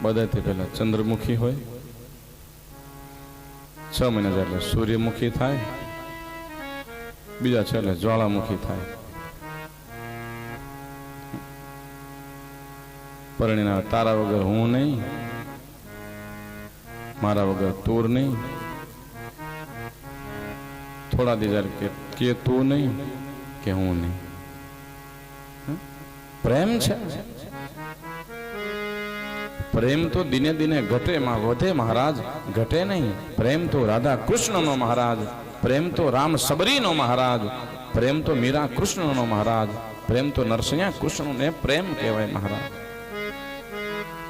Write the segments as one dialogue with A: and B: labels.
A: બધાથી પહેલા ચંદ્રમુખી હોય, 6 મહિના જાય એટલે સૂર્યમુખી થાય, બીજા 6 એટલે જ્વાળામુખી થાય. પરિણામ તારા વગર હું નહીં, મારા વગર તુર નહીં, થોડા દી જાય કે તું નહીં કે હું નહીં. પ્રેમ છે. પ્રેમ તો દિને દિને ઘટે માં વધે મહારાજ, ઘટે નહીં. પ્રેમ તો રાધા કૃષ્ણનો મહારાજ, પ્રેમ તો રામ સબરીનો મહારાજ, પ્રેમ તો મીરા કૃષ્ણનો મહારાજ, પ્રેમ તો નરસિંહ કૃષ્ણને પ્રેમ કહેવાય મહારાજ.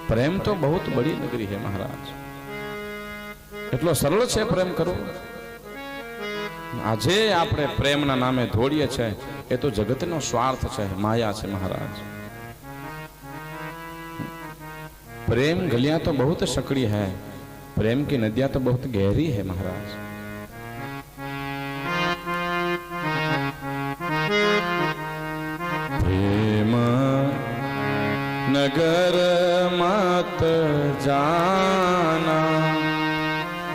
A: પ્રેમ તો બહુ બડી નગરી है મહારાજ. એટલો સરળ છે પ્રેમ કરવો. આજે આપણે પ્રેમના નામે દોડીએ છે એ તો જગતનો સ્વાર્થ છે, માયા છે મહારાજ. प्रेम गलियां तो बहुत सकड़ी है, प्रेम की नदियां तो बहुत गहरी है महाराज. प्रेम नगर मत जाना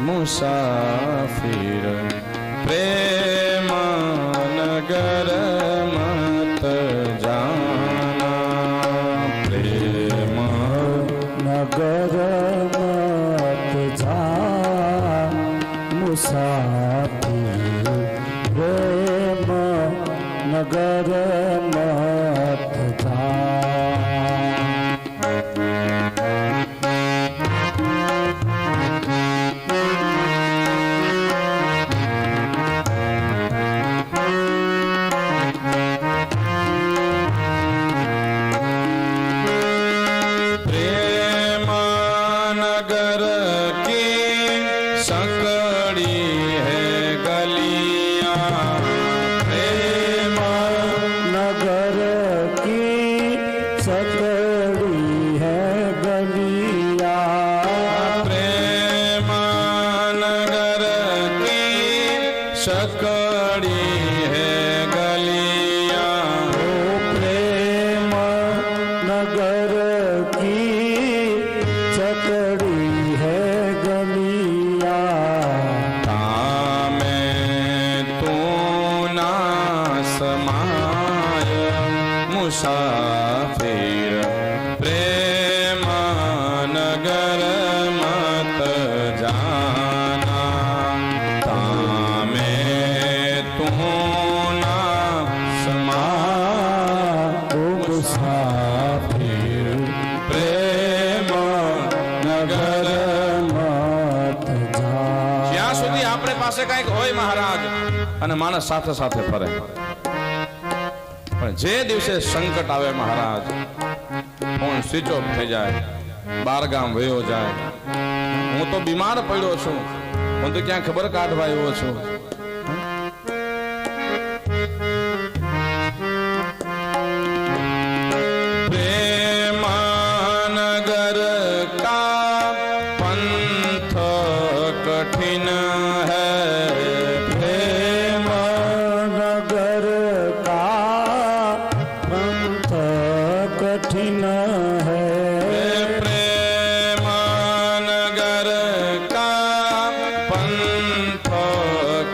A: मुसाफिर, प्रेम नगर मत जाना, प्रेम
B: नगर मत जा मुसाफिर, प्रेम नगर मत जा.
A: मुसाफिर प्रेम नगर मत जाना, तामे तू ना समा. मुसाफिर प्रेम नगर मत जा. જ્યાં સુધી આપણે પાસે કંઈક હોય મહારાજ અને માણસ સાથે સાથે ફરે, જે દિવસે સંકટ આવે મહારાજ, ફોન સ્વિચ ઓફ થઈ જાય, બાર ગામ વયો જાય, હું તો બીમાર પડ્યો છું, હું તો ક્યાં ખબર કાઢવા આવ્યો છું. પ્રેમ નગર કા પંથ કઠિન હૈ,
B: प्रेम नगर का कठिन है,
A: प्रेम नगर का पंथ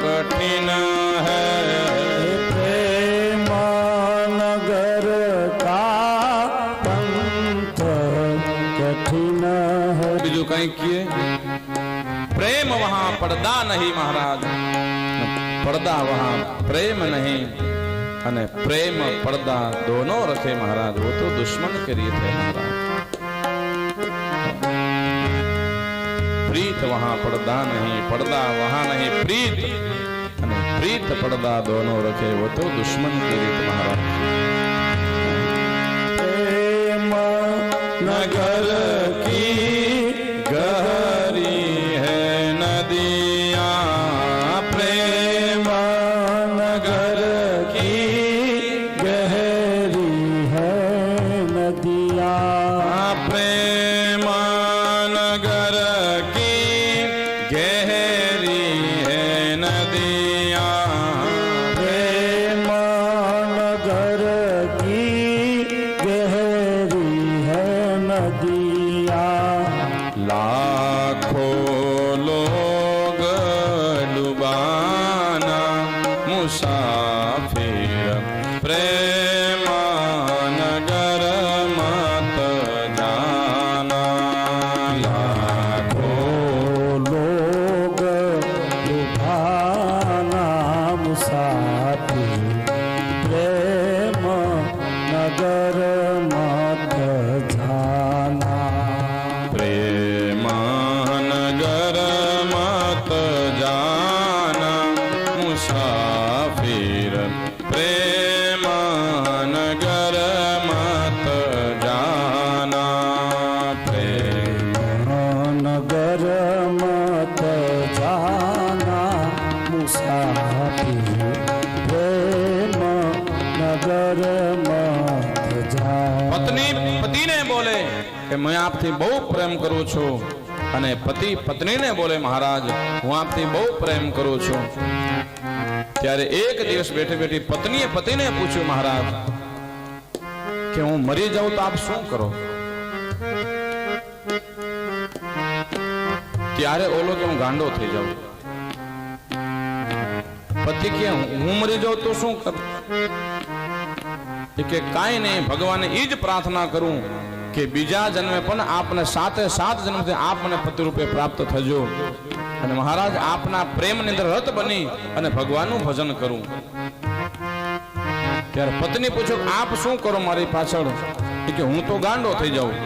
A: कठिन है,
B: प्रेम नगर का पंथ कठिन है.
A: બીજું કઈ કીએ? प्रेम वहां पर्दा नहीं महाराज, पर्दा वहां प्रेम नहीं, અને પ્રેમ પડદા દોનો રખે મહારાજ, वो तो दुश्मन के रीत है महाराज. प्रीत वहां पर्दा नहीं, पर्दा वहां नहीं प्रीत, અને प्रीत पर्दा दोनों रखे, वो तो दुश्मन की रीत महाराज.
B: प्रेम
A: नगर की गहरी है नदियां, प्रेम नगर
B: गहरी है नदियाँ,
A: प्रेम नगर की गहरी है नदियाँ,
B: प्रेम नगर की गहरी है नदियाँ,
A: लाखों लोग डुबाना मुसाफिर प्रेम नगर मत जाना।
B: लाखों लोग डुबाना मुसाफिर प्रेम नगर मत जाना।
A: प्रेम नगर मत जाना मुसाफिर प्रेम नगर मत जाना। प्रेम
B: नगर मत जाना मुसाफिर प्रेम नगर मत जाना।
A: पत्नी पति ने बोले कि मैं आपથી બહુ પ્રેમ કરું છું અને પતિ પત્નીને બોલે મહારાજ હું આપથી બહુ પ્રેમ કરું છું। ત્યારે એક દિવસ બેઠી બેઠી પત્નીએ પતિને પૂછ્યું મહારાજ કે હું મરી જાઉં તો આપ શું કરો? ત્યારે ઓલો કે હું ગાંડો થઈ જાઉં। પતિ કે હું મરી જાઉં તો શું કરું? કે કાંઈ નહીં ભગવાને એ જ પ્રાર્થના કરું કે બીજા જન્મે પણ આપને સાતે સાત જન્મથી આપ મને પતિ રૂપે પ્રાપ્ત થજો અને મહારાજ આપના પ્રેમની અંદર રત બની અને ભગવાનનું ભજન કરું। ત્યારે પત્ની પૂછ્યું આપ શું કરો મારી પાછળ? કે હું તો ગાંડો થઈ જાઉં।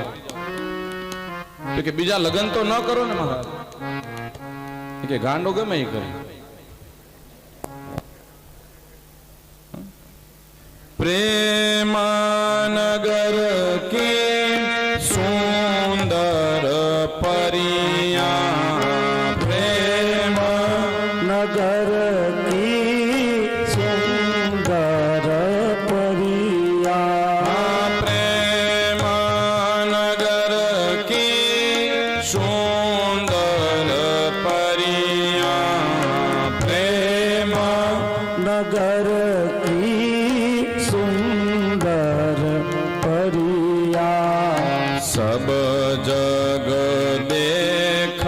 A: કે બીજા લગ્ન તો ન કરો ને મહારાજ? કે ગાંડો ગમે એ કરી। प्रेम नगर के सुंदर परिया प्रेम
B: नगर की सुंदर परिया।
A: प्रेम नगर की सुंदर परिया प्रेम
B: नगर सुंदर परिया।
A: सब जग देख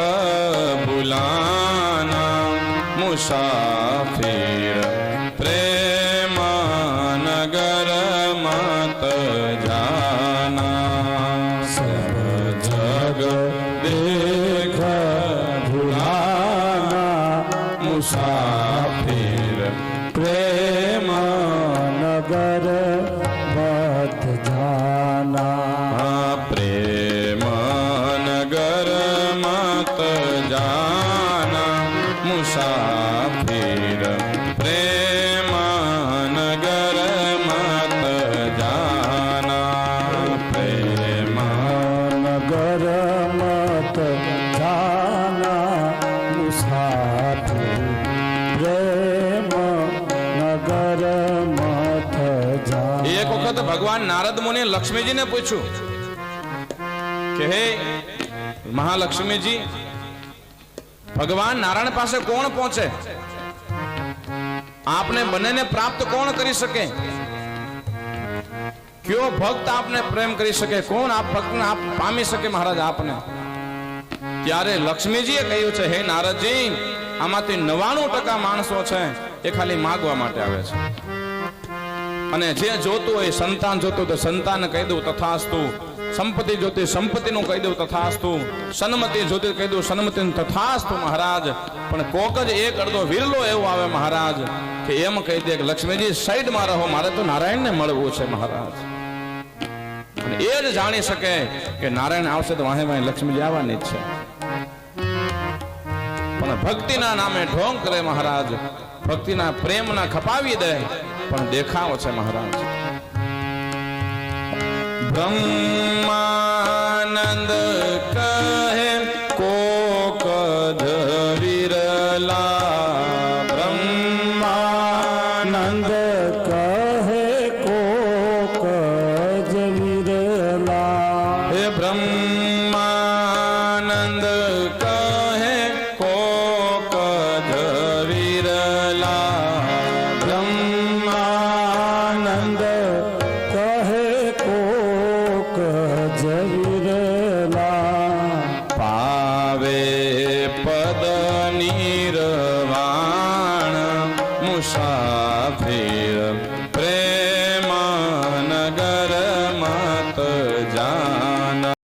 A: बुलाना मुसाफिर प्रेम नगर मत जाना। सब जग देख बुलाना मुसाफिर
B: प्रेम नगर मत जाना।
A: प्रेम नगर मत जाना मुसाफिर प्रेम नगर मत जाना। प्रेम
B: नगर मत जाना मुसाफिर प्रेम नगर मत जाना।
A: एक वक्त भगवान नारद मुनि लक्ष्मी जी ने पूछू कि हे महालक्ष्मी जी भगवान नारायण पासे कौन पहुंचे? आपने बने ने प्राप्त कौन करी सके? क्यों भक्त आपने प्रेम करी सके? कौन आप भक्त ने आप पामी सके महाराज आपने? ત્યારે લક્ષ્મીજીએ કહ્યું છે હે નારદજી આમાંથી 99% માણસો છે એ ખાલી માંગવા માટે આવે છે અને જે જોતું હોય સંતાન જોતું તો સંતાન કહી દઉં તથાસ્તુ, સંપત્તિ જોતી સંપત્તિનું કહી દઉં તથાસ્તુ, સન્મતિ જોતી કહી દઉં સન્મતિનું તથાસ્તુ મહારાજ। પણ કોક જ એક અડધો વિરલો એવો આવે મહારાજ કે એમ કહી દે કે લક્ષ્મીજી સાઈડમાં રહો મારે તો નારાયણને મળવું છે મહારાજ। એ જ જાણી શકે કે નારાયણ આવશે તો વાહે વાહે લક્ષ્મીજી આવવાની જ છે। પણ ભક્તિના નામે ઢોંગ કરે મહારાજ, ભક્તિના પ્રેમના ખપાવી દે પણ દેખાવ છે મહારાજ। બ્રહ્માનંદ કહે કોક જ વિરલા,
B: ब्रह्मानंद कहे कोक ज विरला।
A: हे ब्रह्मानंद કહે કોક જ વિરલા,
B: ब्रह्मानंद कहे कोक ज विरला।
A: પદ નિર્વાણ મુસાફિર